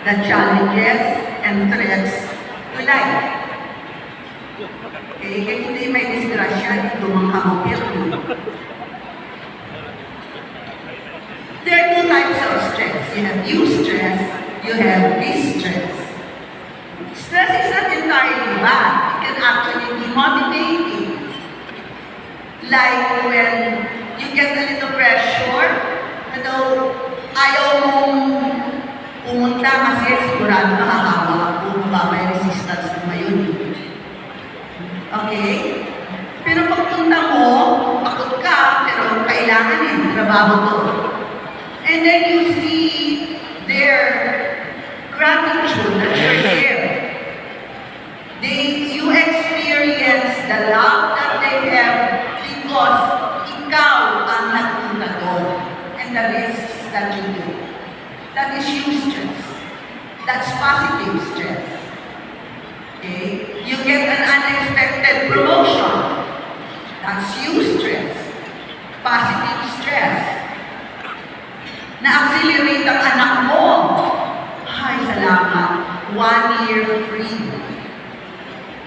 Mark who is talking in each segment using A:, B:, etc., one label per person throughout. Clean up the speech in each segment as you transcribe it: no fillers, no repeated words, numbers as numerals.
A: the challenges and threats to life. Okay, kaya hindi may disgrasya, ito mga kamupirno. There are two types of stress. You have eustress, you have distress. Stress is not entirely bad. It can actually be motivating. Like when you get a little pressure, ayaw mong pumunta kasi sigurado nakakawa kung may resistance mo ngayon. Okay? Pero pagpunta mo, pagod ka, pero kailangan trabaho to. And then you see their gratitude that you're there. You experience the love that they have because ikaw ang nagpunta doon. And the risks that you do. That is eustress. That's positive stress. Okay? You get an unexpected promotion. That's eustress. Positive stress. Na-accelerate ang anak mo. Ay, salamat. 1 year free.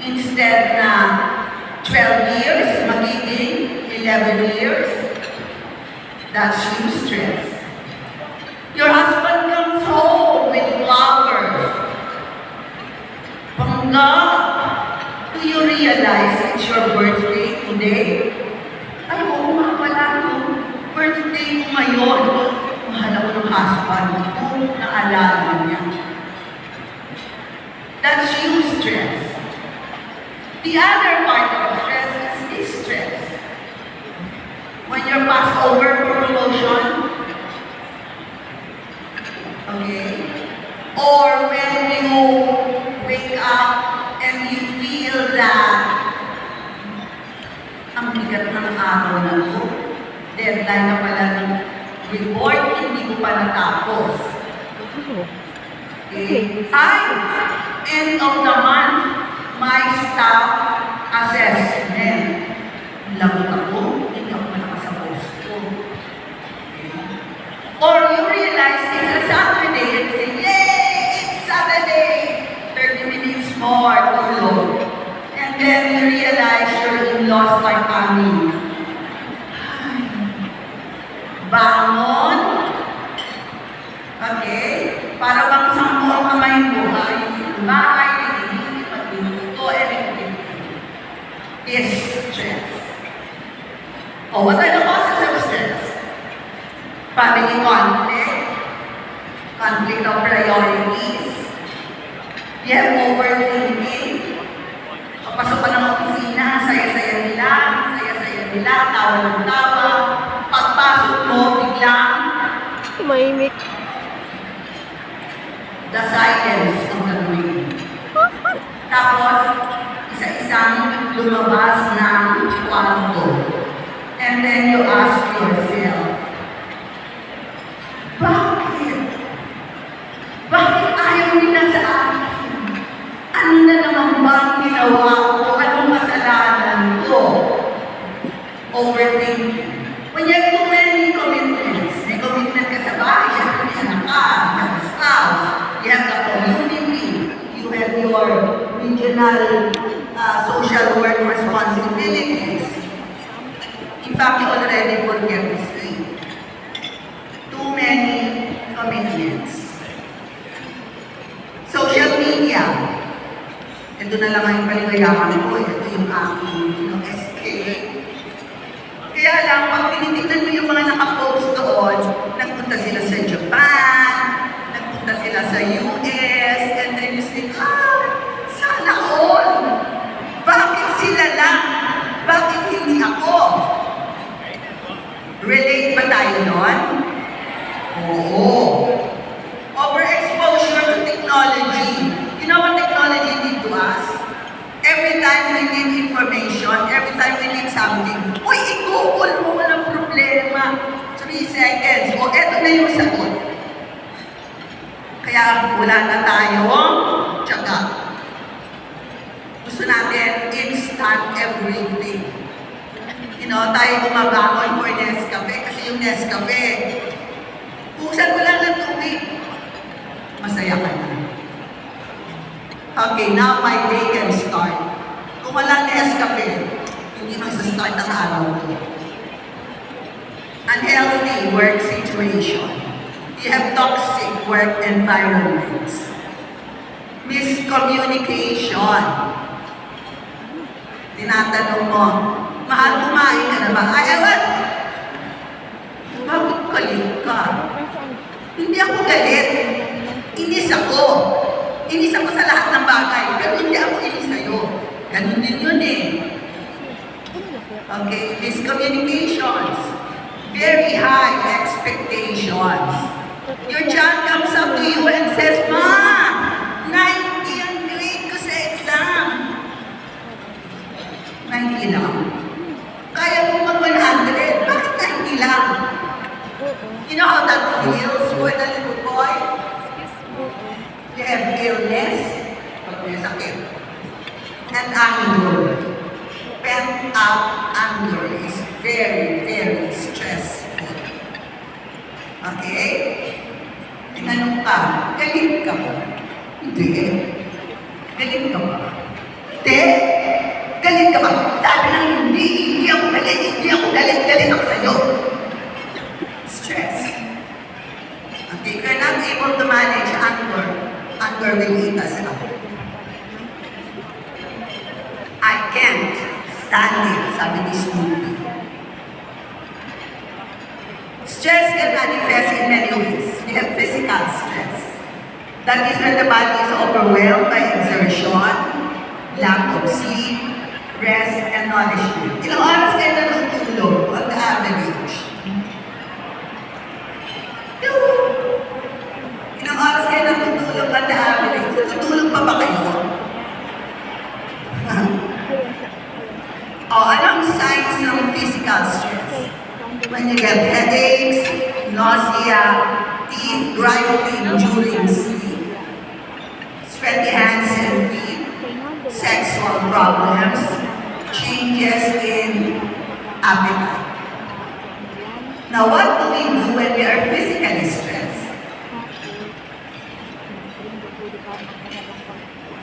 A: Instead na 12 years, magiging 11 years. That's eustress. Your husband comes home with flowers. Bangga, do you realize it's your birthday today? Ay, oo nga pala, birthday mo ngayon. Mahal ako ng husband ko, naalala niya. That's eustress. The other part of stress is distress. When you're passed over for promotion, okay? Or when you wake up and you feel that ang bigat ng araw na to, deadline na pala ng report, hindi ko pa natapos. Okay? End of the month, my staff assessment. Lagot ako, hindi ako malakas sa post ko. Or you realize it's a Saturday and say, yay, it's Saturday! 30 minutes more, tulog. And then you realize your in-laws are coming. Bangon. Okay? Para bang sampo ang kamay mo, bahay, pagluto, everything. Is stress. Oh, what are the causes of stress? Family conflict, conflict of priorities, you have overthinking, papasok ka ng opisina, saya-saya nila, tawa ng tawa, pagpasok mo, biglang,
B: Tumahimik.
A: the silence of the brain. Tapos, isa-isang lumabas ng kwarto. And then you ask yourself, bakit? Bakit ayaw nila sa akin? Ano na naman ba ang ginawa ko? Anong kasalanan ko? Overthinking. When you have too many commitments, may commitment ka sa bahay, siyempre may anak ka, may spouse, you have the community, you have your regional social work responsibilities. In fact, you already forget to sleep. Too many commitments. Social media. Ito na lang ang paligayaman ko. Ito yung aking escape. Kaya lang, pag tinitignan mo yung mga nakapost doon, nagpunta sila sa Japan, nagpunta sila sa US, and then you say, sana all! Bakit sila lang? Bakit hindi ako? Relate ba tayo doon? Oo. Overexposure to technology. You know what technology did to us? Every time we need information, every time we need something, uy, i-google mo, walang problema. 3 seconds. O, eto na yung sagot. Kaya wala na tayong tiyaga. Gusto natin instant everything. You know, tayo bumabangon for Nescafe kasi yung Nescafe, buksan mo lang ng tubig. masaya ka na. Okay, now my day can start. Kung wala na Nescafe, hindi magsa-start ang araw ko. Unhealthy work situation. You have toxic work environments. Miscommunication. Tinatanong mo, mahal, kumain ka na ba? Ay, ewan! Bakit galit ka? Hindi ako galit. Inis ako. Inis ako sa lahat ng bagay. Pero hindi ako inis sa'yo. Ganun din yun eh. Okay, miscommunications. Very high expectations. Your child comes up to you and says, Ma, 90 ang grade ko sa exam. 90 lang. Kaya mo mag 100. Bakit 90 lang? You know how that feels for the little boy? You have illness, pag may sakit. And anger. Pent up anger is very, very stressful. Okay? Tinanong ka, galit ka ba? Hindi. Galit ka ba? Hindi. Galit ka ba? Sabi lang, hindi ako galit, galit ako sa'yo. Stress. Okay, if you're not able to manage anger will eat us up. I can't stand it, sabi ni Snoopy. Stress can manifest in many ways. We have physical stress. That is when the body is overwhelmed by exertion, lack of sleep, rest, and nourishment. Ilang oras kayo natutulog on the average? Ilang oras kayo natutulog on the average? Natutulog pa ba kayo? Anong signs ng physical stress? When you get headaches, nausea, teeth grinding during sleep, sweaty hands and feet, sexual problems, changes in appetite. Now, what do we do when we are physically stressed?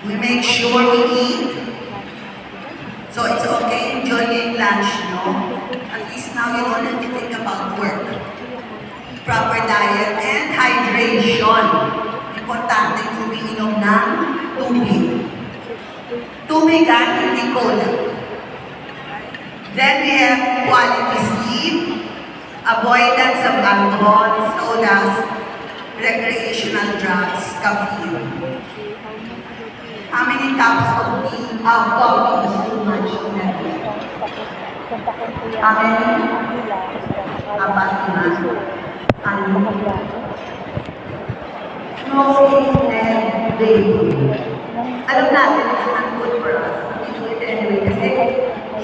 A: We make sure we eat. So it's okay enjoying lunch, no? At least now you don't have to think about work. Proper diet and hydration. Importante umiinom ng tubig. Tubig at hindi cola. Then we have quality sleep, avoidance of alcohol, sodas, recreational drugs, caffeine. How many cups of tea, coffee is too much in a day? How many? Apat na. Ano? Smoking and vaping. Alam natin, it's not good for us. We do it anyway kasi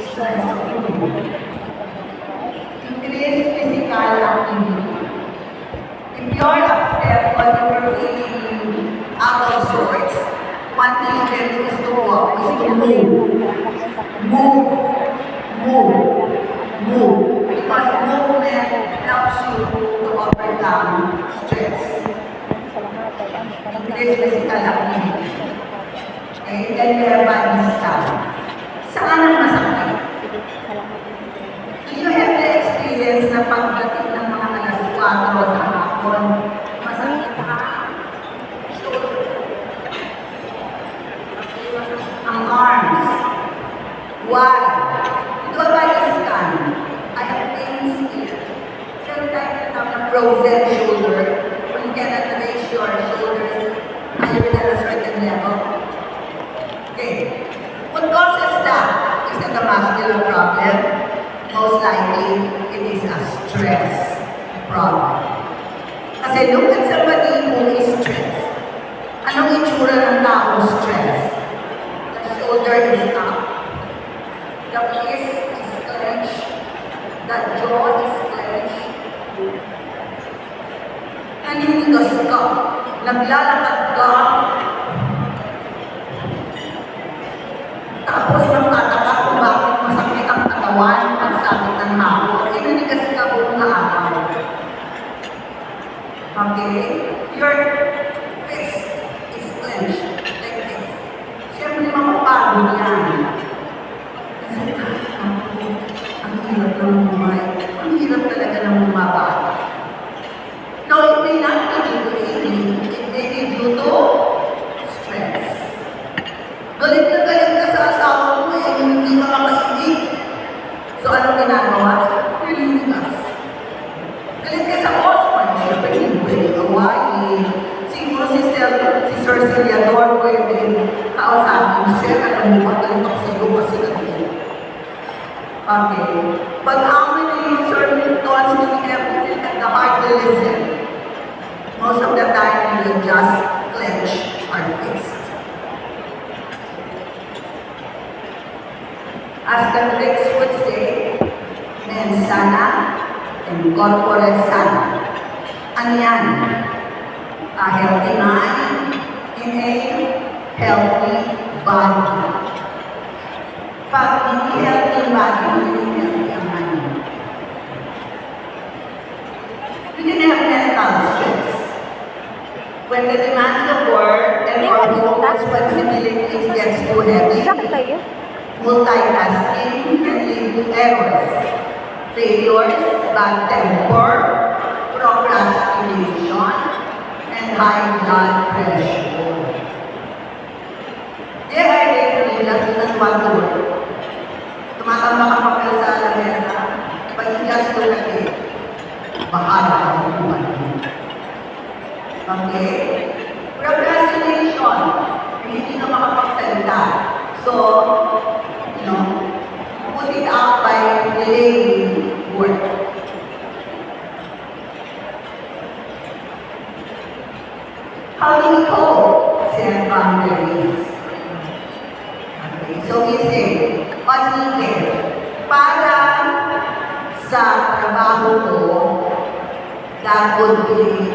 A: stress. Increase physical activity. If you're upset or you're feeling out of sorts, one thing you can do is to walk, is to move. Move. Move. Move. Because movement helps you to overcome stress. Increase physical activity. Okay, then we have body scan. Saan ang masakit? Do you have the experience na pagdating ng mga alas 4 sa hapon, masakit ka? Ang arms. Why? Do a body scan. I have pains here. Sometimes you have a frozen shoulder. When you cannot raise your shoulders, are you at a certain level? Okay. What causes that? Is it a muscular problem? Most likely, it is a stress problem. Kasi look at somebody who is stressed. Anong itsura ng taong stress? The shoulder is up. The face is clenched. The jaw is clenched. Naninigas ka. Naglalakad ka. Tapos magtataka kung bakit masakit ang katawan at sakit ng hapon. Naninigas ka buong araw. Okay? Your face sabi mo, sir, alam mo ba, ganito sa iyo kasi ganito. Okay. But how many certain thoughts do we have at the heart to listen? Most of the time, we will just clench our fist. As the Greeks would say, mens sana and corpore sana. Ano yan? A healthy mind in a healthy body. Pag hindi healthy body, hindi healthy ang mind. We can have mental stress. When the demands of work and our home responsibilities gets too heavy,
B: Sakit tayo.
A: multitasking can lead to errors, failures, bad temper, procrastination, and high blood pressure. There are days when you just want to work. Tumatamba ka pa pala sa lamesa, but you just look at it. Bahala ka sa buwan. Okay? Procrastination. Hindi ka makapagsalita. So, put it out by delaying work. How do we cope? Set boundaries. Okay, so we say, sige, para sa trabaho ko, that would be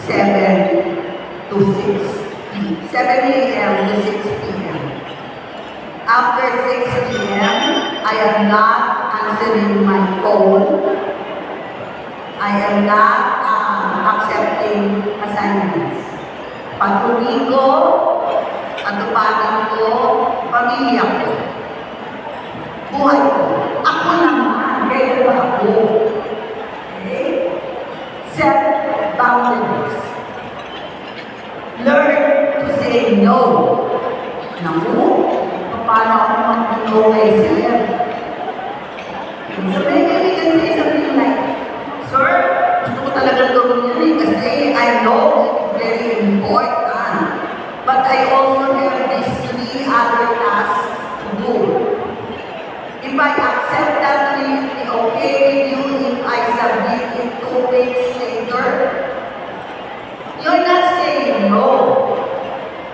A: 7 to 6 a.m. to 6 p.m. After 6 p.m., I am not answering my phone. I am not accepting assignments. Pag-uwi ko, atupagin ko, pamilya ko. Buhay ko. Ako naman, kaya ba ako? Okay? Set boundaries. Learn to say no. Naku, paano ako mag-no kay sir? So maybe we can say something like, sir, gusto ko talaga gawin yan kasi I know it's very important. But I also have these 3 other tasks to do. If I accept that, will it be okay with you if I submit it 2 weeks later? You're not saying no,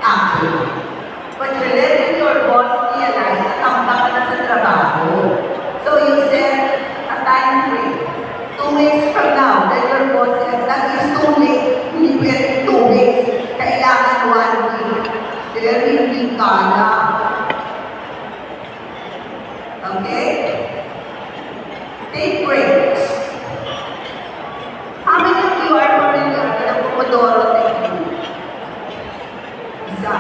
A: actually. But you're letting your boss realize na tamba ka na sa trabaho. So you set a time frame. 2 weeks from now, then your boss says, that is too late. Hindi pwede 2 weeks. Kailangan 1 week. Pero hindi kaya. Okay? Take breaks. How many of you are familiar with the Pomodoro technique? Isa.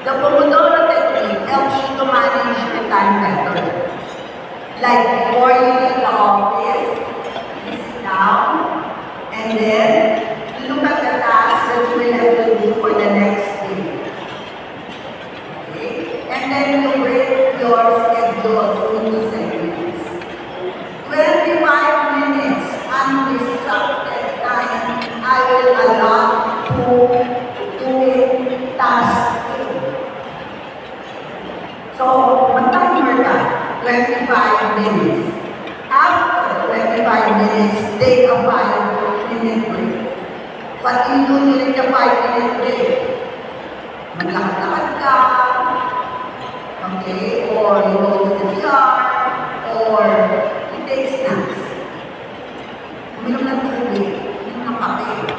A: The Pomodoro technique helps you to manage your time better. Like before you leave the office, you sit down, and then you look at the tasks that you will have to do for the next day. Okay? And then you break your schedules into segments. 25 minutes undistracted time I will allot to doing task A. So, mag-timer ka, 25 minutes. After 25 minutes, take a 5-minute break. But you do during the 5-minute break, maglakad-lakad ka, okay, or you go to the CR, or you take snacks. Uminom ng tubig, uminom ng kape.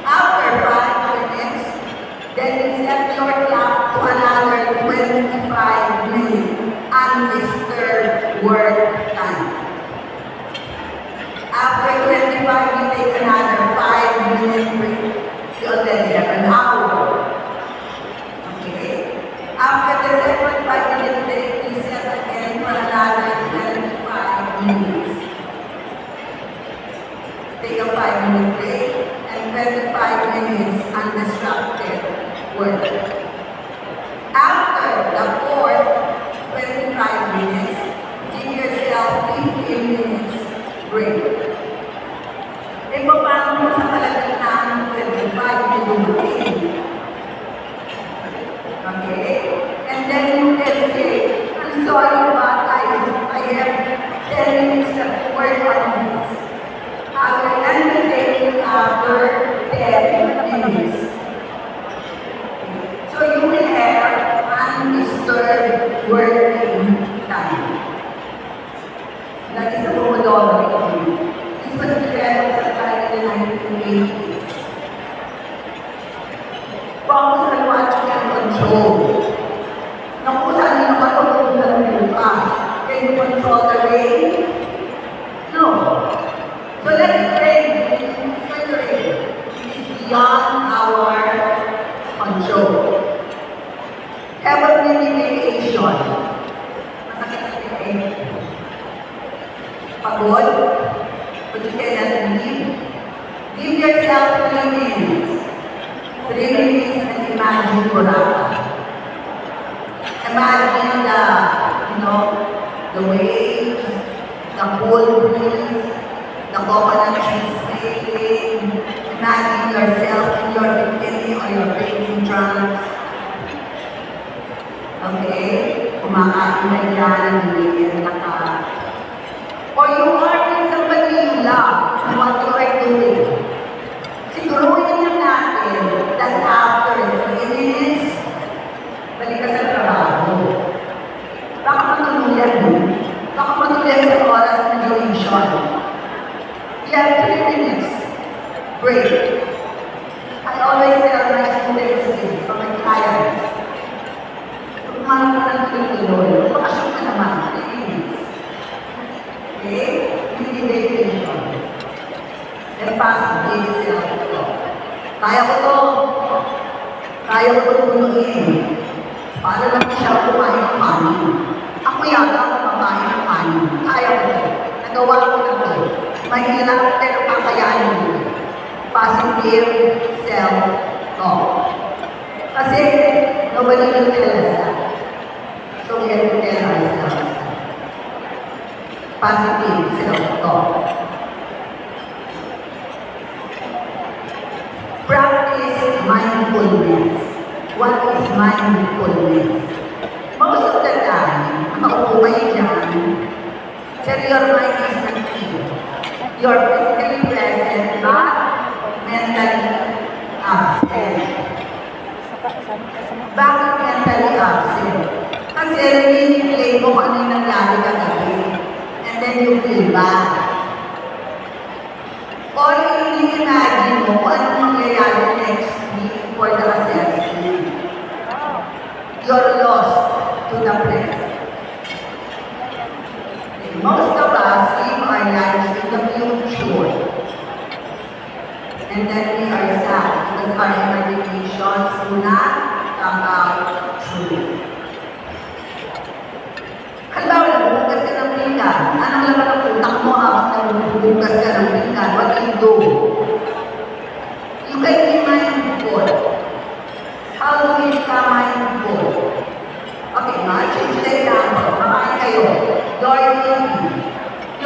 A: After 5 minutes, then you set your clock to another 25-minute undisturbed work time. After 25, you take another 5-minute break. You already have an hour. Okay? After the second 5-minute break, you set again for another 25 minutes. Take a 5-minute break and 25 minutes undistracted work. After the fourth 25 minutes, give yourself 15 minutes break. E paano mo sa kalagitnaan ng 25 minutin? rain. It's going to rain. It is beyond our control. Have a mini vacation. Masakit sa vacation. Pagod? But you cannot leave. Give yourself 3 minutes. 3 minutes and imagine Boracay. Imagine the waves, the cool breeze, the coconut trees swaying. Imagine yourself in your bikini or your bathing trunks. Okay? Kumakain na yan, niliyan na ka. Or you are with somebody you love, and what you are doing. Siguruhin lang natin that after 3 minutes, balik ka sa trabaho. Baka matuluyan mo. Baka matuluyan sa oras ng duration. You have 3 minutes. Break. I always tell my students this, or my clients, kung mahal mo ng tuloy-tuloy, bakasyon ka naman, 3 minutes. Okay? Hindi vacation. And positive self-talk. Kaya ko to. Kaya ko to punuin. Para lang siya kumain ng panin. Ako yata ako kumain ng panin. Kaya ko to. Nagawa ko na to. Mahirap pero kakayanin mo. Positive self-talk. Kasi nobody will tell us that. So we have to tell ourselves that. Positive self-talk. Practice mindfulness. What is mindfulness? Most of the time, makaupo kayo dyan, pero your mind is not here. You're physically present, but mentally absent. Bakit mentally absent? Kasi replay mo kung ano yung nangyari kagabi. And then you feel bad. Or i-imagine mo kung anong mangyayari next week for the assessment. You're lost to the present. Most of us live our lives in the future. And then we are sad because our imaginations do not come out true. Halimbawa, nagbubukas ka ng pinggan. Anong laman ng utak mo habang nagbubukas ka ng pinggan? What do you do? You can be mindful. How do we become mindful? Okay, change the example. Makain kayo. You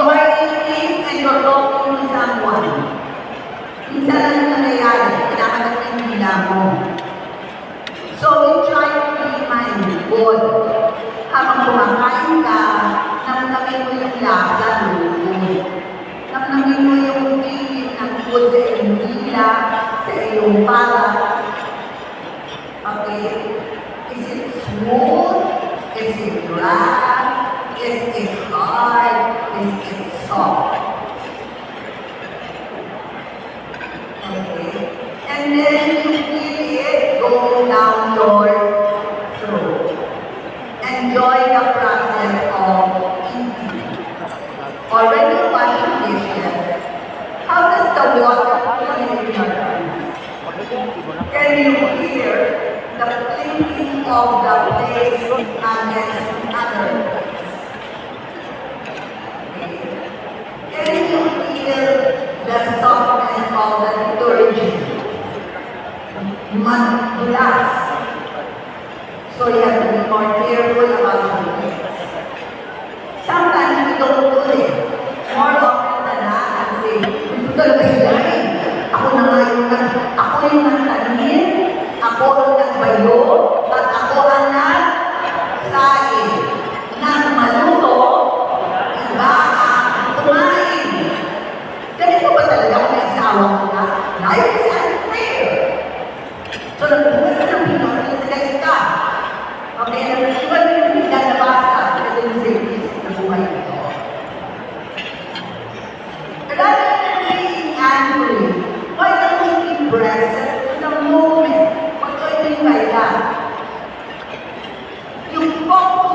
A: are eating and you're talking to someone. Minsan lang yung nangyayari, kinakagat mo yung hila mo. So we try to be mindful. Habang kumakain ka, namnamin mo yung lasa ng food. Namnamin mo yung feeling ng food sa iyong hila, sa iyong palat. Okay? Is it smooth? Is it dry? Is it hard? Is it soft? Okay? And then you feel it going down your throat. Enjoy the process of eating. Or when you're washing dishes, how does the water flow in your hands? Can you hear the clinking of the plates against other plates? Can you feel the softness of the detergent? Madulas. So you have to be more careful about your things. Sometimes we don't do this. More often than not, I say, ito talaga sila eh. Ako yung nagtanim, ako ang nagbayo, at ako ang nagsain. Nang maluto, iba ang kumain. Ganito ba talaga kung may asawa ko na? Life is unfair. So nagbuhay ka ng Pinoy, nagtagay ka. Okay, iba yung bigla na basa, kasi yung service na buhay ito. Rather than being angry, why don't you be present in the moment? What do I mean by that? You focus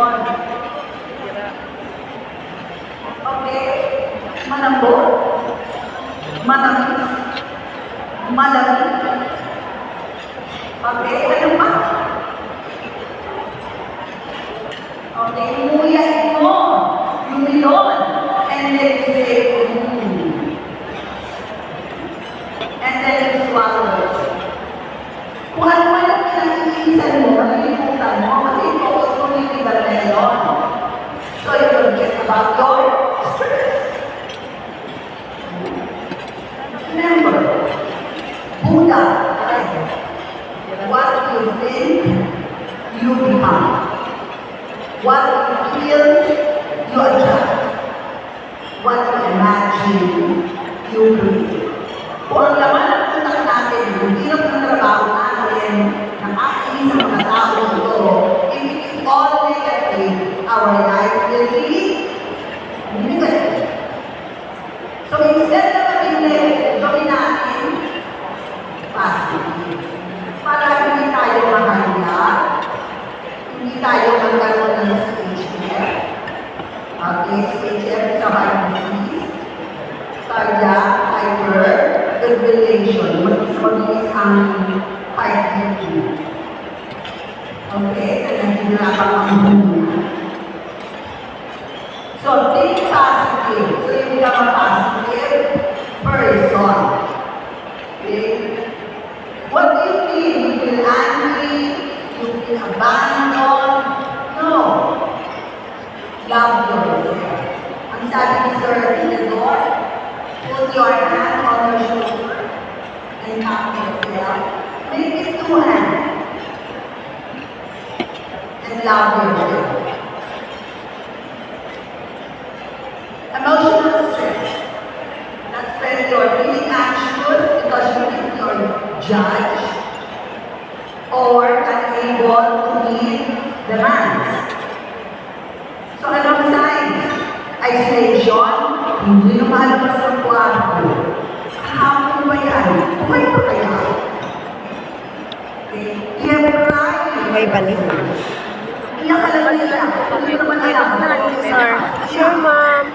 A: foundation. Okay? Malambot. Malamig. Malamig. Okay? Ano pa? Okay, nguyain mo yung milon. And then you say, And then you swallow it. Kung ano man ang pinag-iisan mo, nalilimutan mo, kasi focus mo yung iba melon. So you forget about your stress. Remember, Buddha said, what you think, you become. What you feel, you attract. What you imagine, you create. Kung ang laman ng utak natin, yung hirap ng trabaho natin, ng aking sa mga tao ito, if it is all negative, our life will be negative. So instead na maging negative, gawin natin positive. Para hindi tayo mahalya, hindi tayo magkaroon ng CHF. Okay, CHF sa disease, cardiac, hyper, fibrillation, mabilis ang heartbeat. Okay, nahihirapan ang buhay. So, think positive. So, you become a positive person. Okay? What do you feel? You feel angry? You feel abandoned? No. Love yourself. Ang sabi ni Sir Theodore, put your hand on your shoulder and tap yourself. Make it two hands. And love yourself. Emotional stress. That's when you're feeling anxious because you think you're judged or unable to meet demands. So anong signs? Isolation, hindi na malabas ng kwarto. Hapon ba yan? Okay ba kaya? Okay. You're crying.
B: May balik.
A: Iyak ka lang nila. Hindi naman alam.
B: Sir. Sure, ma'am.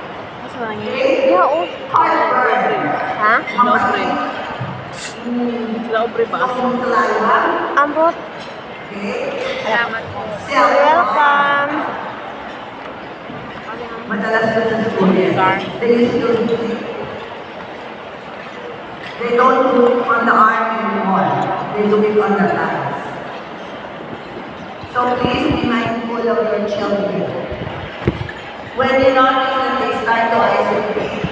A: Okay?
B: Yeah, oh.
A: Heartburn.
B: Ha?
A: Mamasig.
C: Laobre ba?
A: Pagkakalaya.
B: Ambot.
A: Okay?
B: You're welcome.
A: Madalas ko sa school yan. They used to they don't do it on the arm anymore. They do it on the legs. So please be mindful of your children. When you notice that they start to isolate,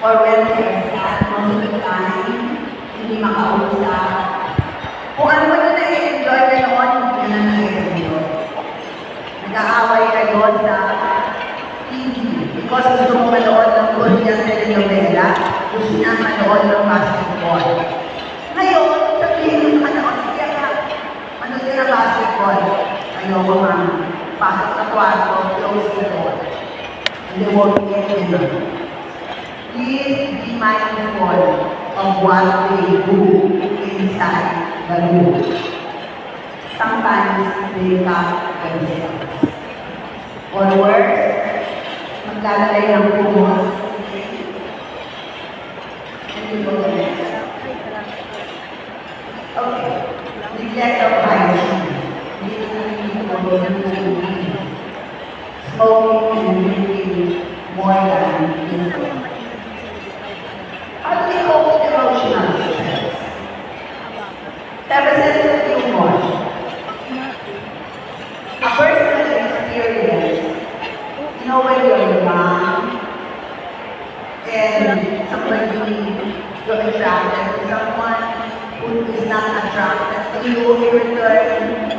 A: or when they are sad most of the time, hindi makausap, kung ano ba na i-enjoy na noon, hindi na na-enjoy. Nag-aaway kayo sa TV because gusto mo manood ng Korean telenovela, gusto niya manood ng basketball. Ngayon, sabihin mo sa kanya, sige ka, manood ka ng basketball. Ayoko nga, pasok sa kwarto, close the door. And they won't get in. Please be mindful of what they do inside the room. Sometimes they cut themselves. Or worse, maglalagay ng kumos. And you go to the next. Okay. Neglect of hygiene. Hindi na naging smoking and drinking more than usual. How do we cope with emotional stress? Have a sense of humor. A personal experience. You know when you're young and somebody you're attracted to someone who is not attracted to you in return,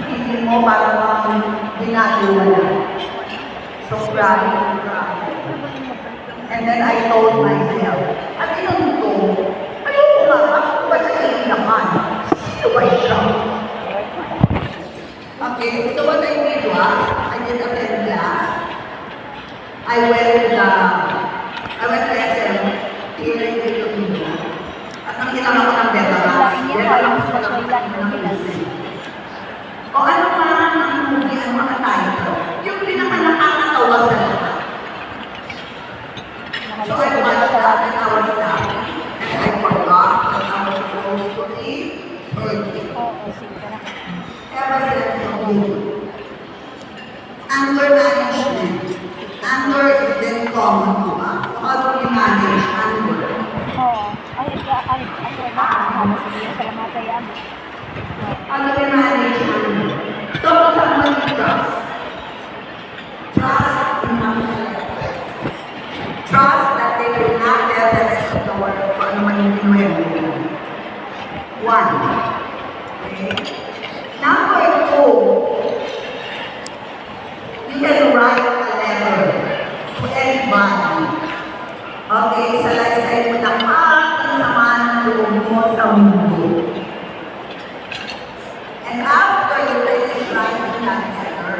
A: hindi mo parang ginagawa. So crying. And then I told myself, at inong to, ayoko nga, bakit ba siya iinaman? Sino ba siya? Okay, so what I did was, I did attend class. I went to SM, here in the Filipino. At ang kailangan ko ng Betamax, Betamax ko lang ng music. O ano man ang movie ang mga Anger management. Anger is very common to us. How do we manage anger? How do we manage anger? Talk to someone you trust. Trust in someone. Trust that they will not tell the rest of the world kung ano man yung kinuwento mo. One. Okay? Number two, you can write a letter to anybody. Okay? Salaysay mo ng ating sama ng loob mo sa mundo. And after you finish writing that letter,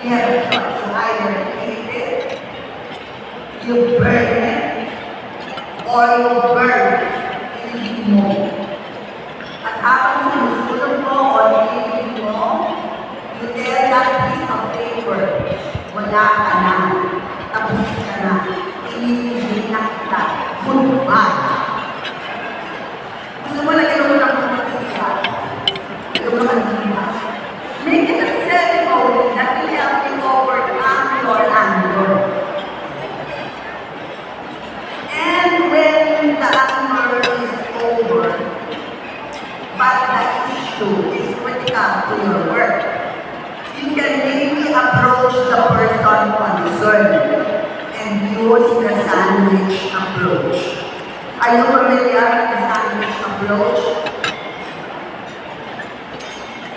A: you have a choice to either hate it, you burn it, or you burn it mo. At habang sinusunod mo o nililin mo, you tell that piece of paper, wala ka na, tapos ka na, ililin na kita, goodbye. Gusto mo na gano'n mo ng pagkakita, gano'n mo ng make it a ceremony that will help you overcome your anger. And when the anger is over, but the issue is critical to your work, you can maybe approach the person concerned and use the sandwich approach. Are you familiar with the sandwich approach?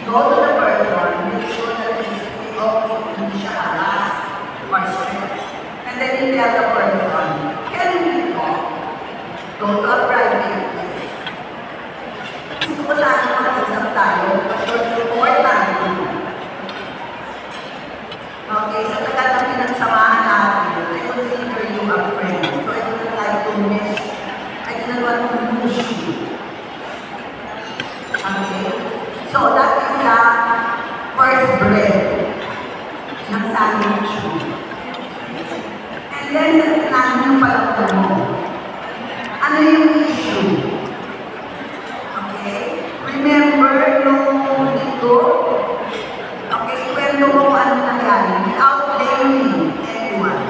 A: Go to the person, make sure that he's okay, hindi siya harassed or stressed. And then you tell the person, can we talk? Go to a private place. Gusto ko sana mag-usap tayo, but important. Okay, sa tagal na pinagsamahan natin, I consider you a friend. So I don't like to miss, I don't want to lose you. Okay? So that is the first bread ng sandwich mo. And then, natin yung palakta mo. Ano yung issue? Okay? Remember nung dito? Okay, kwento mo kung ano nangyari without blaming anyone.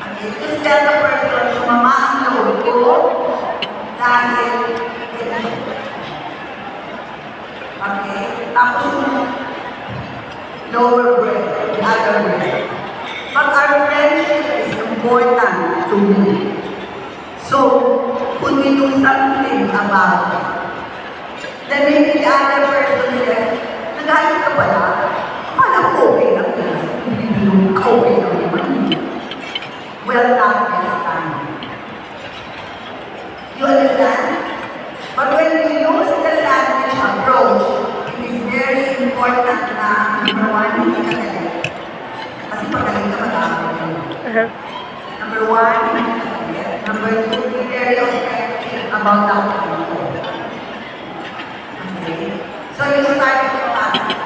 A: Okay, just tell the person, sumama ang loob ko dahil okay, tapos yung lower breath, the other breath. But our friendship is important to me. So, could we do something about it? Then maybe the other person says, nagalit ka pala? Akala ko okay lang yun. Hindi mo okay lang naman. Well, not this time. You understand? But when we use the sandwich approach, it is very important na number one, hindi ka galit. Kasi pag galit ka, matapos yun. Number one, hindi ka galit. Number two, be very objective about the outcome. Okay? So you start with the positive.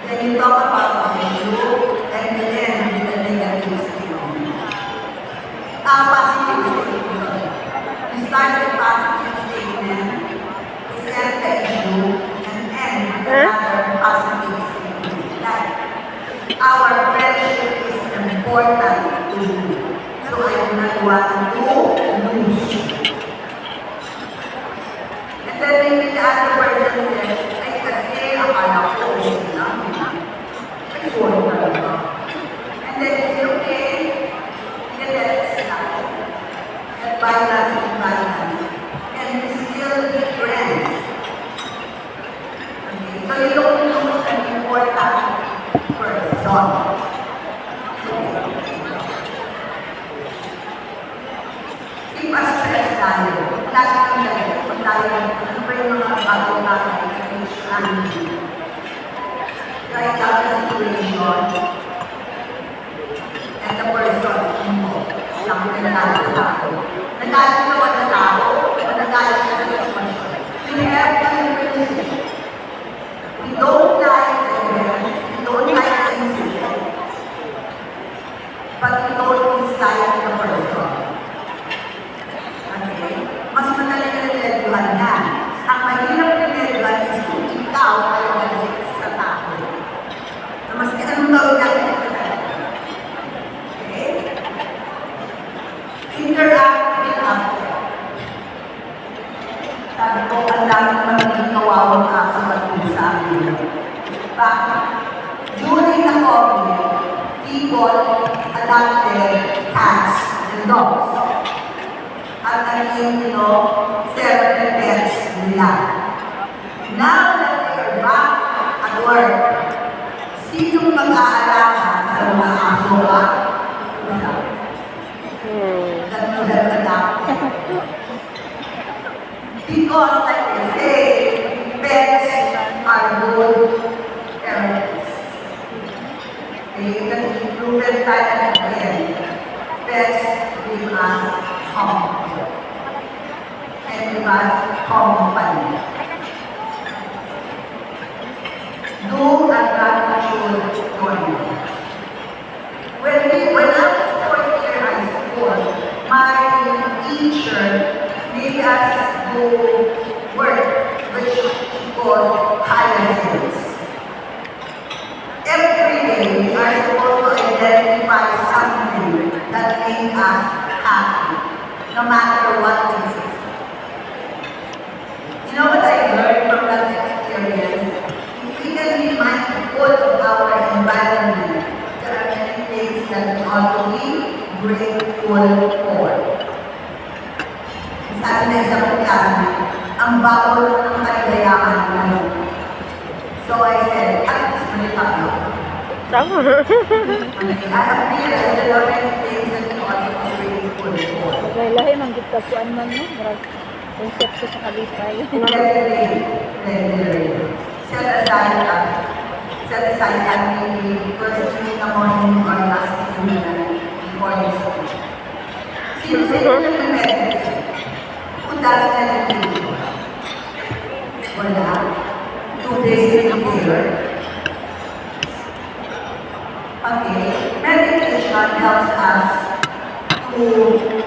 A: Then you talk about what you do, and you end with the negative statement. Positive statement. You start with positive statement, set the issue, and end with another positive statement. Like, our friendship is important to you. So I do not want to lose you. And then maybe the other person says, ay kasi akala ko okay lang. Ay, sorry talaga. And then you say, okay, then let's start. And balance and balance. And we still be friends. Okay, so you don't lose an important person. Keep us stressed tayo. Lagi kang galit. Kung tayo, ano ba yung mga bago natin na finish namin? Write down the situation and the person involved. Alam mo na nagalit sa tao. Nagalit ka ba sa tao? O nagalit ka sa sitwasyon? You have to relationship. We don't like them. We don't like the incident. But we don't dislike the person. Okay? Mas madali ka rin yan. Ang mahirap rin is kung ikaw ay galit sa tao. Bakit? During the COVID, people adopted cats and dogs. At naging, therapy pets nila. Now that they are back at work, sinong mag-aalaga sa mga aso at pusa? Katulad adopted. Because, like they say, pets are good parents. Okay, kasi proven tayo again. Pets give us comfort. And give us company. Do and gratitude join. When I was 4th year high school, my teacher made us do work which she called hyacinths. Every day, we are supposed to identify something that made us happy, no matter what it is. You know what I learned from that experience? If we can be mindful of our environment, there are many things that we ought to be grateful for. Sabi na isang klase, ang bawal ng kaligayahan ngayon. So I said, at least malita ko.
B: Tama.
A: I have realized there are many things that we ought to be grateful for.
C: Lahi-lahi, manggit ka kuan man, no? Konsepto sa kalipay.
A: Regularly. Set aside that maybe first thing in the morning or last thing in the night before you sleep. Seriously, meditate. Who does meditation? Wala. 2 days in a year. Okay. Meditation helps us to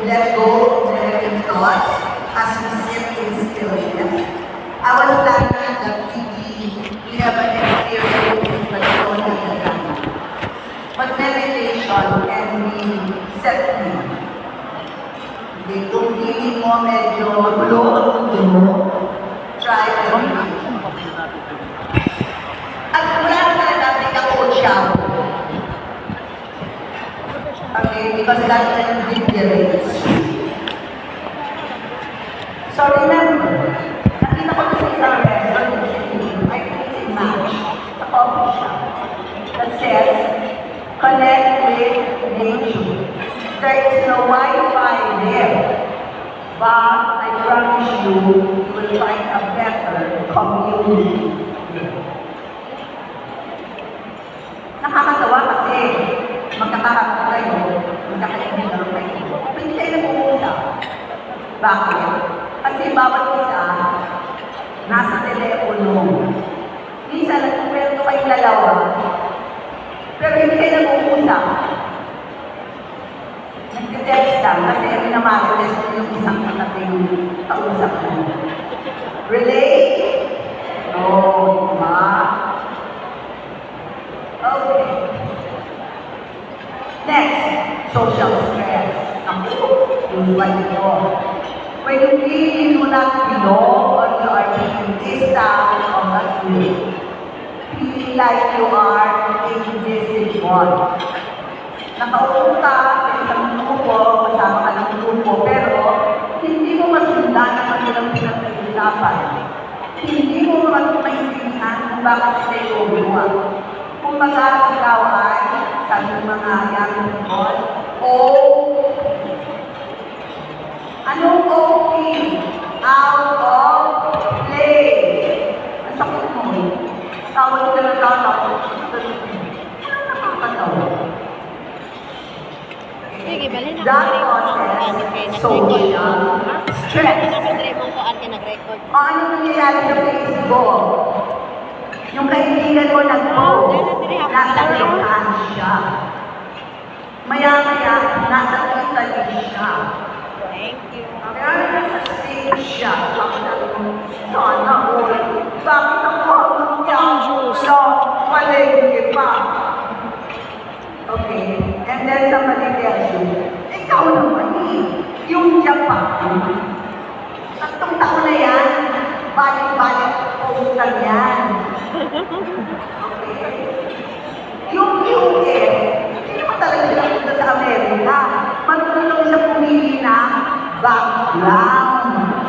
A: let go of negative thoughts as we sit in stillness. I was planning that we have an experience with the Lord at the time. But meditation can be set free. Okay, kung feeling mo medyo magulo ang mundo mo, try meditation. At wala na natin ako siya. Okay, because that can invigorates you. So remember, nakita ko sa isang restaurant in Cebu, I think it's in Match, sa coffee shop, that says, connect with nature. There is no Wi-Fi there, but I promise you will find a better community there. Nakakatawa kasi magkakaroon kayo, magkakaibigan kayo. Hindi kayo nag-uusap. Bakit? Kasi bawat isa, nasa telepono. Minsan, nagpukwento kayong dalawa, pero hindi kayo nag-uusap. Nag-text lang, kasi minamarites ko yung isang katating kausap mo. Relate? No, diba? Okay. Next, social stress. Ako, yung ito. When you feel you do not belong or you are being distant of a group, feeling like you are invisible. Nakaupo ka sa isang grupo, kasama ka ng grupo, pero hindi mo masundan ang kanilang pinag-uusapan. Hindi mo maintindihan kung bakit sila yung gumawa. Kung baga ikaw ay, sabi ng mga young people, anong OP? Out of place. Ang sakit mo. Tawag ka ng tawag. Nakakatawa.
C: Sige, bali na.
A: That causes social stress. O ano nangyayari sa Facebook? Yung kaibigan mo nag-post, nasa lokahan siya. Maya-maya, nasa Italy siya.
C: Thank you.
A: Kaya nasa stage siya. Sabi ko, sana all. Bakit ako? So, palengke pa. Okay. And then somebody tells you, ikaw naman yung Japan. 3 taon na yan. Balik-balik, post lang yan. Okay. background.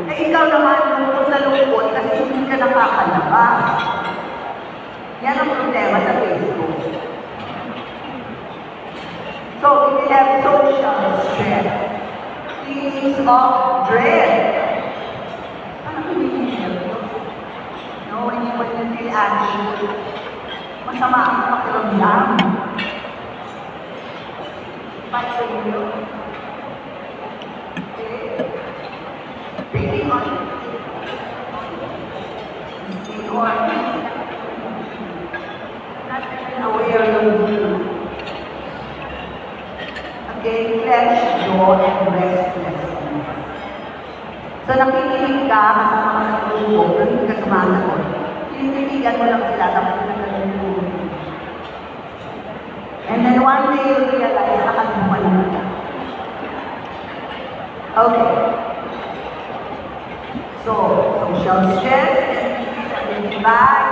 A: Eh, ikaw naman, kung nalungkot kasi hindi ka nakakalabas. Yan ang problema sa Facebook. So, we have social stress, feelings of dread. Ano ko hindi no, when you feel anxious, masama ang pakiramdam. But for you, really on or not even aware of you. Again, flesh, jaw, and restlessness. So nakikinig ka, kasama ka sa grupo, pero hindi ka sumasagot. Tinitigan mo lang sila, tapos nagkakaroon. And then one day you realize na kalimutan mo na. Okay. So, social stress can be identified,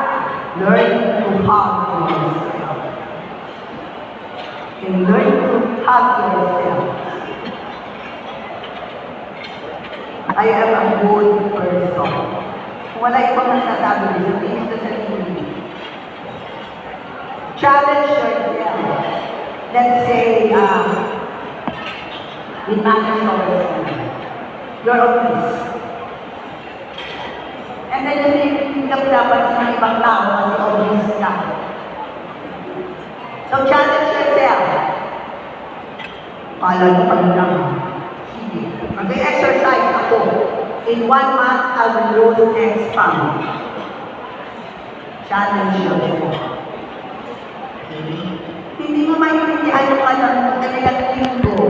A: learning to hug yourself. Okay, learn to hug yourself. I am a good person. Kung wala ibang nagsasabi, sabihin sa sarili. Challenge yourself. Let's say, with managers, you're a peace. And then hindi ka pinapansin ng ibang tao kasi obvious ka. So challenge yourself. Kala nyo pag lang. Sige. Mag-exercise ako. In 1 month, I will lose X pounds. Challenge yourself. Hindi mo maintindihan yung kanilang linggo.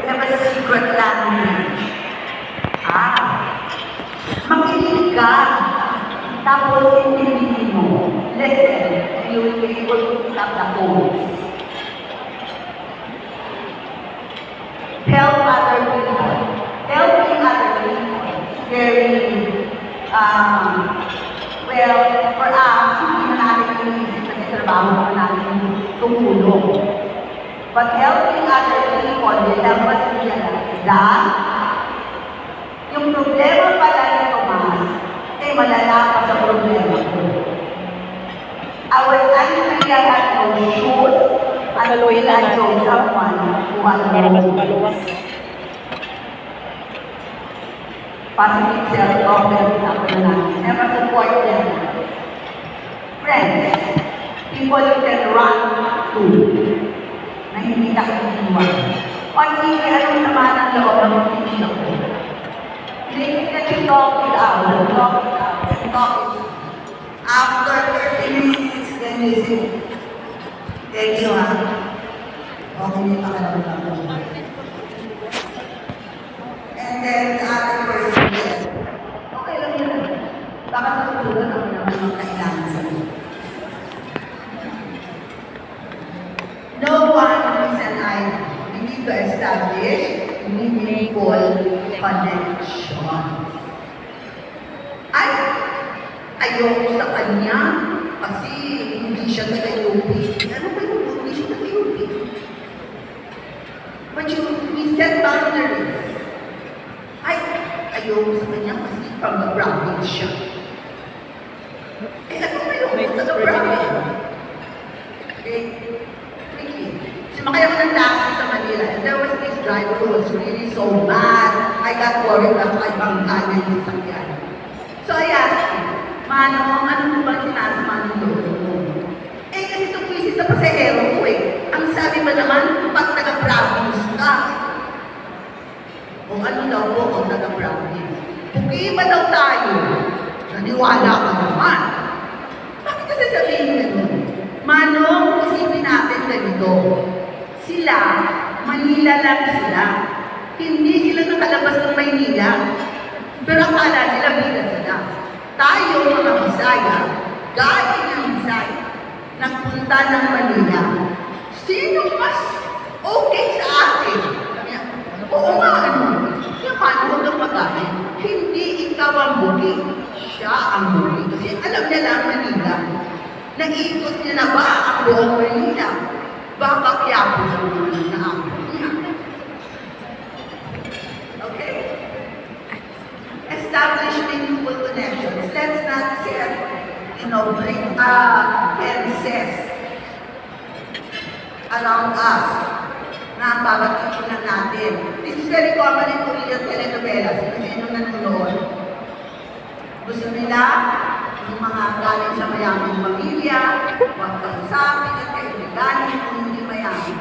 A: We have a secret language. Makinig ka. Tapos intindihin mo. Listen, and you will be able to pick up the codes. Help other people. Helping other people is very, well, for us, hindi na natin iniisip kasi trabaho na natin tumulong. But helping other people will help us realize that yung problema pala ni Tomas ay malala pa sa problema ko. I was angry, I had no shoes, until I saw someone who had no shoes. Positive self-talk na sabi na natin. Never support them. Friends, people you can run to na hindi ka kiniwan. O sige, anong sama ng loob ng hindi ako? They can talk it out, talk it out, talk it out. After 30 minutes, then you say, thank you, ha? Okay, may pakiramdam ko. And then the other person says, okay lang yun. Baka masusunod ako naman ang kailangan sa iyo. No one is an island. We need to establish meaningful connections. Ayoko sa kanya kasi hindi siya taga-UP. Ano ba yung hindi siya taga-UP? But we set boundaries. Ayoko sa kanya kasi from the province siya. Eh, ano ba yung taga-province? Okay, quickly. Sumakay ako ng taxi sa Manila and there was this driver who was really so mad. I got worried na ibang kanin yung sakyan. So I asked him, Manong, ano mo bang sinasama ng lolo mo? Eh, kasi itong visit na pasahero ko eh. Ang sabi ba naman, pag taga-province ka. O ano daw po kung taga-province? Pugi ba daw tayo? Naniwala ka naman. Bakit kasi sabihin gano'n? Manong, isipin natin ganito. Sila, Manila lang sila. Hindi sila nakalabas ng Maynila. Pero akala nila bila sila. Tayo, mga Bisaya, galing ng Bisaya, nagpunta ng Manila. Sino mas okay sa atin? Oo nga, ano? Yung paano huwag kang magaling? Hindi ikaw ang buli. Siya ang buli. Kasi alam niya lang Manila. Nag-iikot niya na ba ang buong Manila? Baka Quiapo na ako niya. bring fences around us na babatikin natin. This is very common in Korean telenovelas. Kasi nung nanonood, gusto nila yung mga galing sa mayamang pamilya, huwag kausapin at kaibiganin kung hindi mayaman.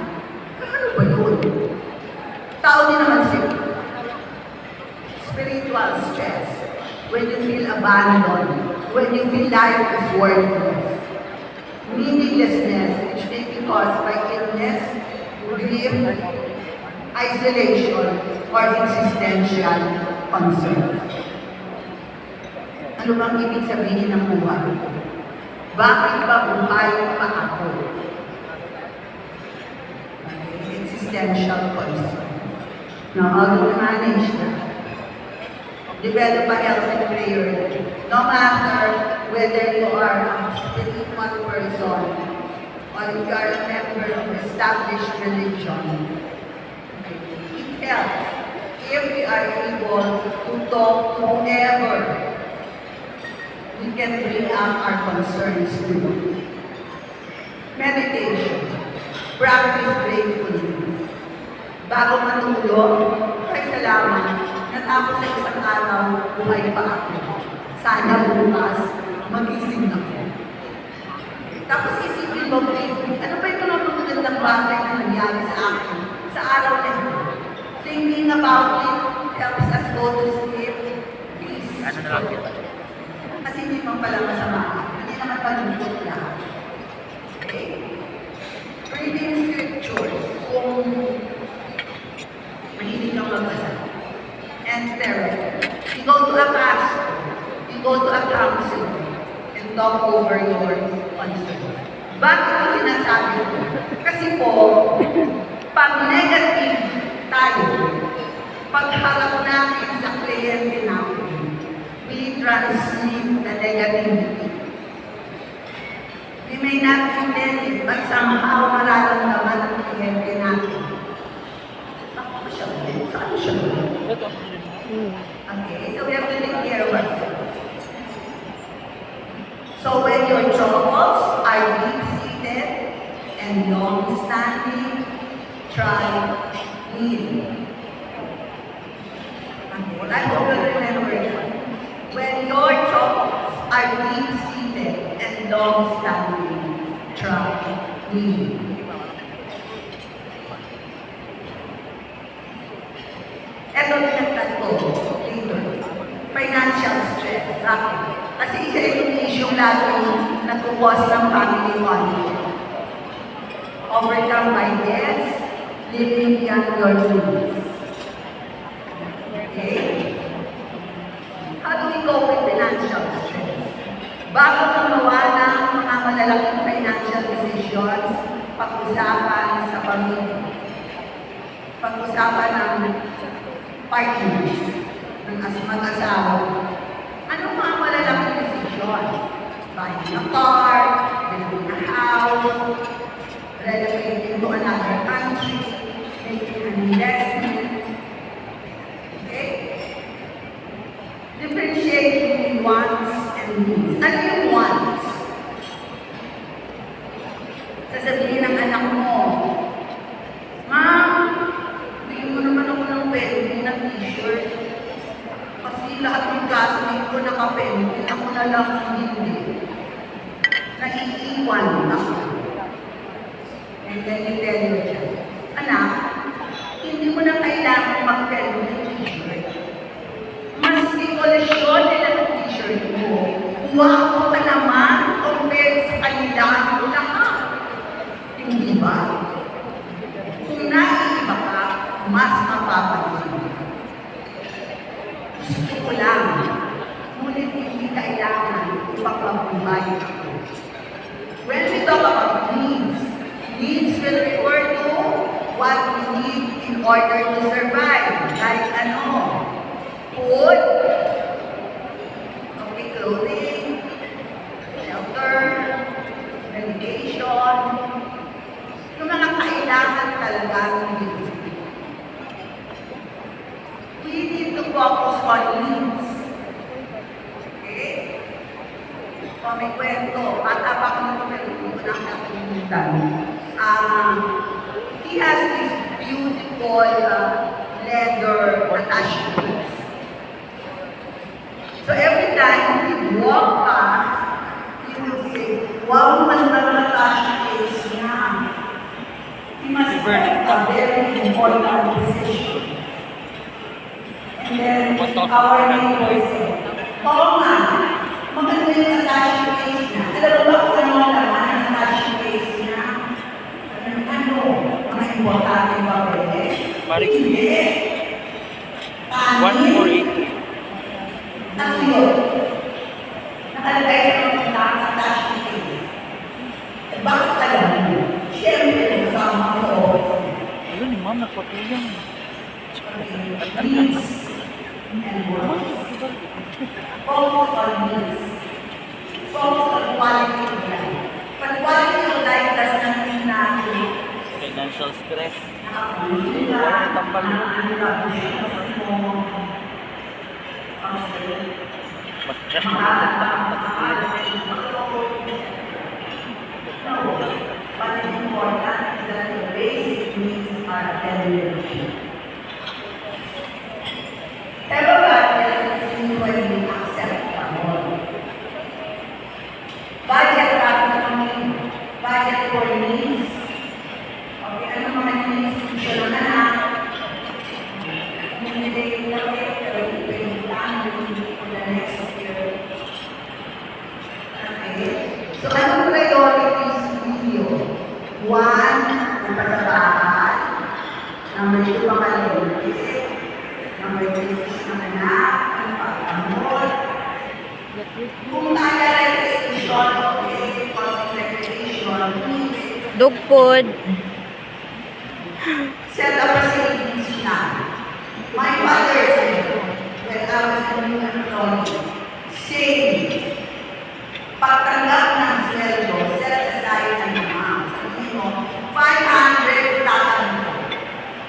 A: Ano ba yun? Tao din naman sila. Spiritual stress. When you feel abandoned, when you feel life is worthless. Meaninglessness, which may be caused by illness, grief, isolation, or existential concerns. Ano bang ibig sabihin ng buhay? Bakit ba buhay pa ako? Existential concern. Now, how do you manage that? Develop a healthy prayer. No matter whether you are a spiritual person or if you are a member of established religion, it helps if we are able to talk to whoever we can bring up our concerns to. Meditation. Practice gratefulness. Bago matulog, ay salamat. Natapos sa isang araw, buhay pa ako. Sana bukas, magising ako. Tapos isipin mo, ano ba yung mga magagandang bagay na nangyari sa akin sa araw na ito? Thinking about it helps us go to sleep. Peace. Kasi hindi man pala masama. Hindi naman palungkot lahat. Okay? Reading scriptures. Kung mahilig kang magbasa. And therapy. You go to a pastor, you go to a counselor, and talk over your concern. Bakit ko sinasabi ko? Kasi po, pag negative tayo, pagharap natin sa kliyente natin, we transmit the negativity. We may not intend it, but somehow mararamdaman ang kliyente natin. Ako siya, saan siya? Okay, so we have to take care of ourselves. So when your troubles are deep-seated and long-standing, try healing. Okay, I hope you remember that. When your troubles are deep-seated and long-standing, try healing. Ito pinagtan ko dito. Financial stress. Bakit? Kasi isa itong issue laging nagkukos ng family conflict. Overcome by debts, living beyond your means. Okay? How do we cope with financial stress? Bago gumawa ng mga malalaking financial decisions, pag-usapan sa pamilya. Pag-usapan ng partners, ng mag-asawa. Anong mga malalaking desisyon? Buying a car, building a house, relocating to another country, making an investment. Okay? Differentiate between wants and needs. Ano yung wants? Sasabihin ng anak mo, Ma'am, bigyan mo naman ako ng pending na t-shirt. Kasi lahat ng classmate ko naka-pending, ako na lang hindi. Naiiwan ako. And then you tell your child, anak, hindi mo na kailangan mag-pending ng t-shirt. Maski koleksyon nila ng t-shirt mo, wow ka naman compared sa kanila lahat. Hindi ba? Kung naiiba ka, mas mapapansin. Gusto ko lang, ngunit hindi kailangan ipagpabuhay ako. When we talk about needs, needs will refer to what we need in order to survive. Like ano? Food, okay, clothing, shelter, medication, yung mga kailangan talaga ng Diyos. We need to focus on needs. Okay? may kwento. Bata pa ko nito, pero hindi ko lang nakalimutan. He has this beautiful leather attachments. So every time he walk past, he would say, wow, mas attachments niya. He must take a very important decision. And then our neighbor said, oo nga, maganda yung attachment case niya. Alam mo ba kung ano naman ang attachment case niya? Ano? Mga importante ba pwede? Hindi.
D: 148.
A: Ano yun? Nakalagay sa mga attachment case. Eh, bakit alam mo? Siyempre, kasama ko.
D: Ano ni ma'am, nagpatulong.
A: Needs and works. Focus on needs. Focus on quality of life. But quality of life does not mean natin
D: Financial stress. Mas stress
A: But it's important that the basic needs are elevated. Pero bakit hindi accept mo? Budget kami, budget for needs. Okay, ano mga needs? Siya na na. Hindi lang pero hindi for the next year. Okay? So, anong priorities ninyo? One, napasabahan. Number two, pangalawitin. Number three, ng anak, ang pag-amot. Kung kaya recreation, okay, recreation,
B: Dugpod.
A: set up a savings plan. My father said, when I was a new employee, savings. Pagtanggap ng sweldo, set aside ang amount. Sabihin mo, 500 tatanggap mo.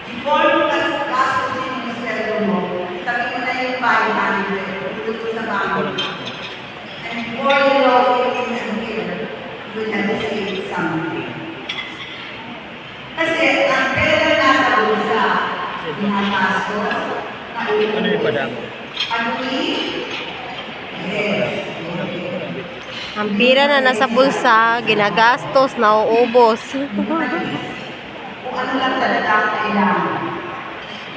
A: Before mo gastusin yung sweldo mo, sabi mo na yung 500, tulog mo sa bank. And before you know it in a year, you will have saved something. Kasi ang pera nasa bulsa, ginagastos,
D: Ano yung padang?
A: Yes.
B: Ang pira na nasa bulsa, ginagastos, nauubos.
A: Kung ano lang talaga ang kailangan.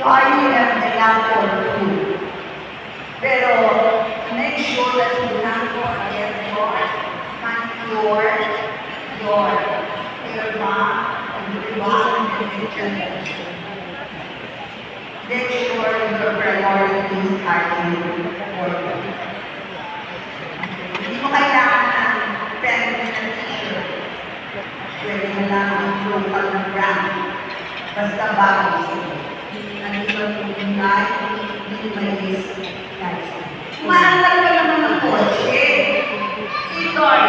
A: You hardly have enough for food. Pero make sure that you not forget your manicure, your hair bath, and make sure your priorities are in order. Hindi mo kailangan ng family na t-shirt. Pwede mo lang ang local na brand. Basta bago sila. Hindi mo tunay, hindi malis lifestyle. Maandar ka naman ng kotse. Ito ay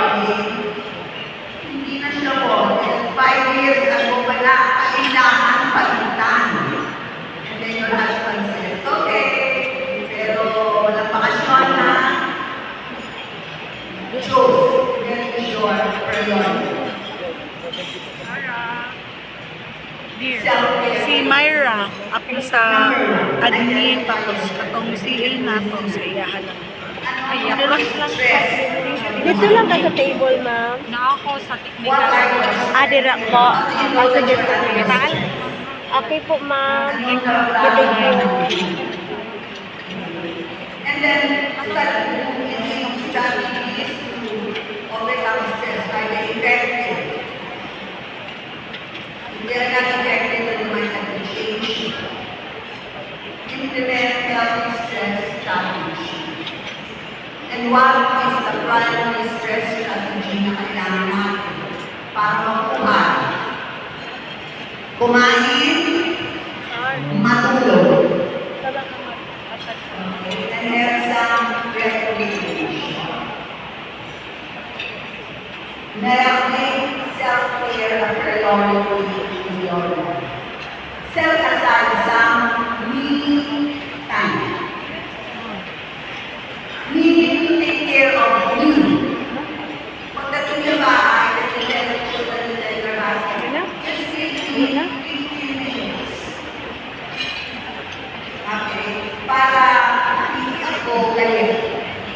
A: hindi na siya po. 5 years ago pala, kailangan palitan. And then your husband says, okay, pero walang bakasyon na. Choose. That is your priority.
E: Si Myra, ako sa admin, tapos katong CA nato sa iyahan lang.
B: Dito lang ka sa table, ma'am.
E: Na ako sa technical.
B: Dira po. Sige, sige. Okay po, ma'am. Thank you.
A: And then, start using strategies to overcome stress by the effective. If they are not effective, then you might have to change. Implement healthy stress strategy. And what is the primary stress strategy na kailangan natin para makuha? Kumain, matulog. And have some recreation. Make self-care a priority in your life. Set aside some me time. Needing to take care of me.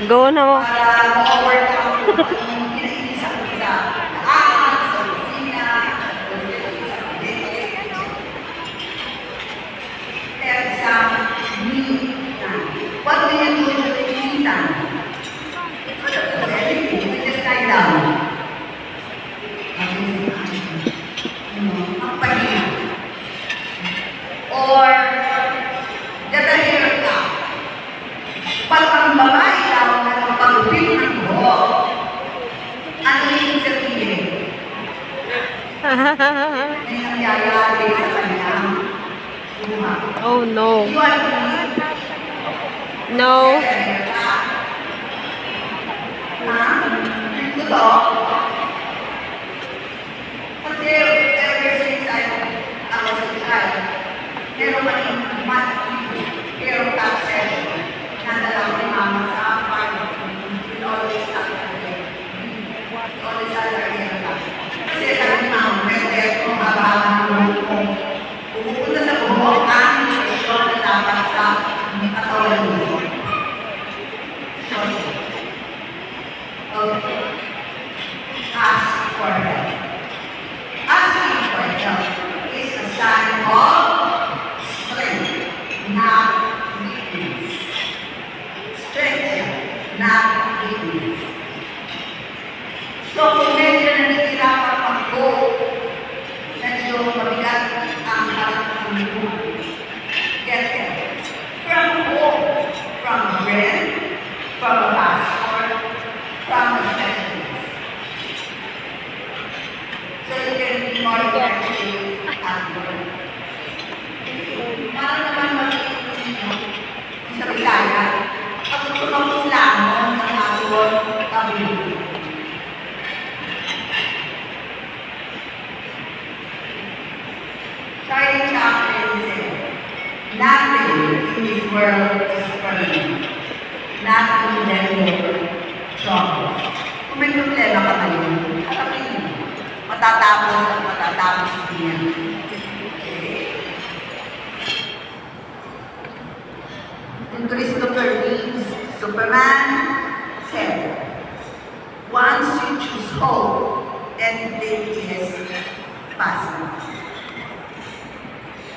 B: Go na mo.
A: para ma-overcome yung kinainisip mo sa daan, sa kusina, sa pinag. Have some me time. What do you do during me time? Anything, you just lie down. Magpahinga. Or, get a haircut. Pag ang babae daw na magpagupit ng buhok, ano yung sabihin? May nangyayari sa kanyang buhay.
B: Oh no.
A: You agree?
B: No.
A: Get a haircut? Ha? Ito to? Kasi ever since I was a child, meron kaming monthly hair cut session. Nadala ko ni mama sa farm. We always cut her hair. We always cut her hair cut. Kasi sabi ni mama, may hair ko haba-haba ng buhok ko. Pupunta sa buhok, ang nutrition na dapat sa katawan mo. Okay. Ask for help. Asking for help is a sign of strength, not weakness. Strength, not weakness. So, kung medyo nanitirapan pang go, medyo mabigat ang harap ng buhay. Get help. From home, from a friend, from a pastor, from a specialist. So you can be more effective at work. Para naman magiging sa Bisaya, pag tumapos lang ng ating kabuhay. Charlie Chaplin said, "Nothing in this world is permanent. Nothing that never troubles." Kung may problema ka ngayon, harapin mo. Matatapos at matatapos din yan. Okay? And Christopher Reeves, Superman, said, "Once you choose hope, anything is possible."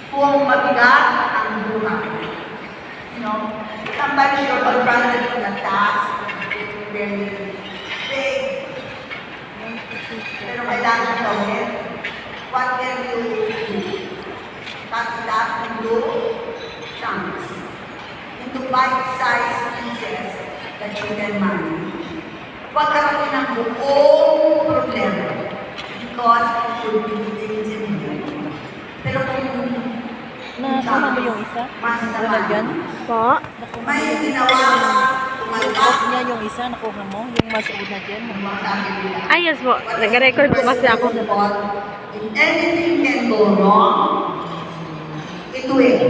A: Kung mabigat ang buhay, you know, sometimes you're confronted with a task, very big, pero kailangan gawin. What can you do? Cut it up into chunks, into bite-sized pieces that you can manage. Huwag harapin ang buong problema because it could be intimidating. Pero kung
C: Nakakama mo yung isa?
A: mas
C: Wala dyan?
B: Po.
A: may ginawa ka, tumalpak,
C: Off niya yung isa, nakuha mo. Yung masuod na dyan.
A: masabi nila.
B: Ay, yes po. Nag-record po kasi ako.
A: If anything can go wrong, it will.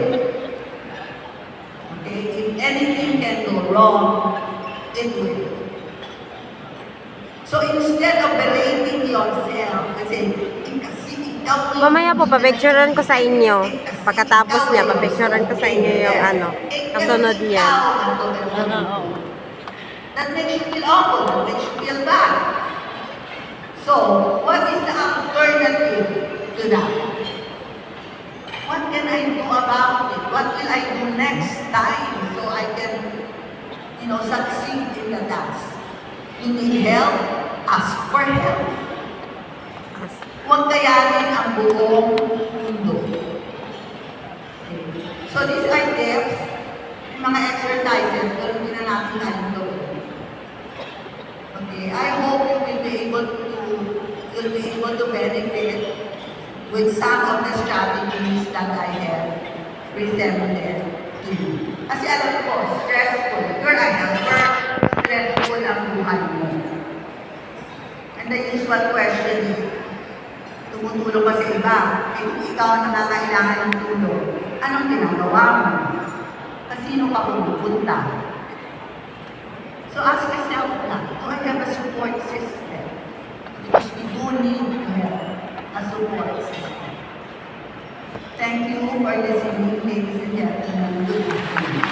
A: Okay? If anything can go wrong, it will. So instead of berating yourself, kasi ikaw
B: Mamaya po, papicturean ko sa inyo. Pagkatapos niya, papicturean ko sa inyo yung ano, kasunod niya.
A: That makes you feel awful, that makes you feel bad. So, what is the alternative to that? What can I do about it? What will I do next time so I can, succeed in the task? You need help? Ask for help. Huwag kayanin ang buong mundo. Okay. So these are tips, mga exercises, pero hindi na natin alam gawin. Okay, I hope you will be able to benefit with some of the strategies that I have presented to you. Kasi alam ko, stressful. You're a helper, stressful ang buhay mo. And the usual question is, tumutulong ka sa iba. Eh kung ikaw ang nangangailangan ng tulong, anong ginagawa mo? Kasino ka pumupunta? So ask yourself na, do I have a support system? Because we do need to have a support system. Thank you for listening, ladies and gentlemen. Good afternoon.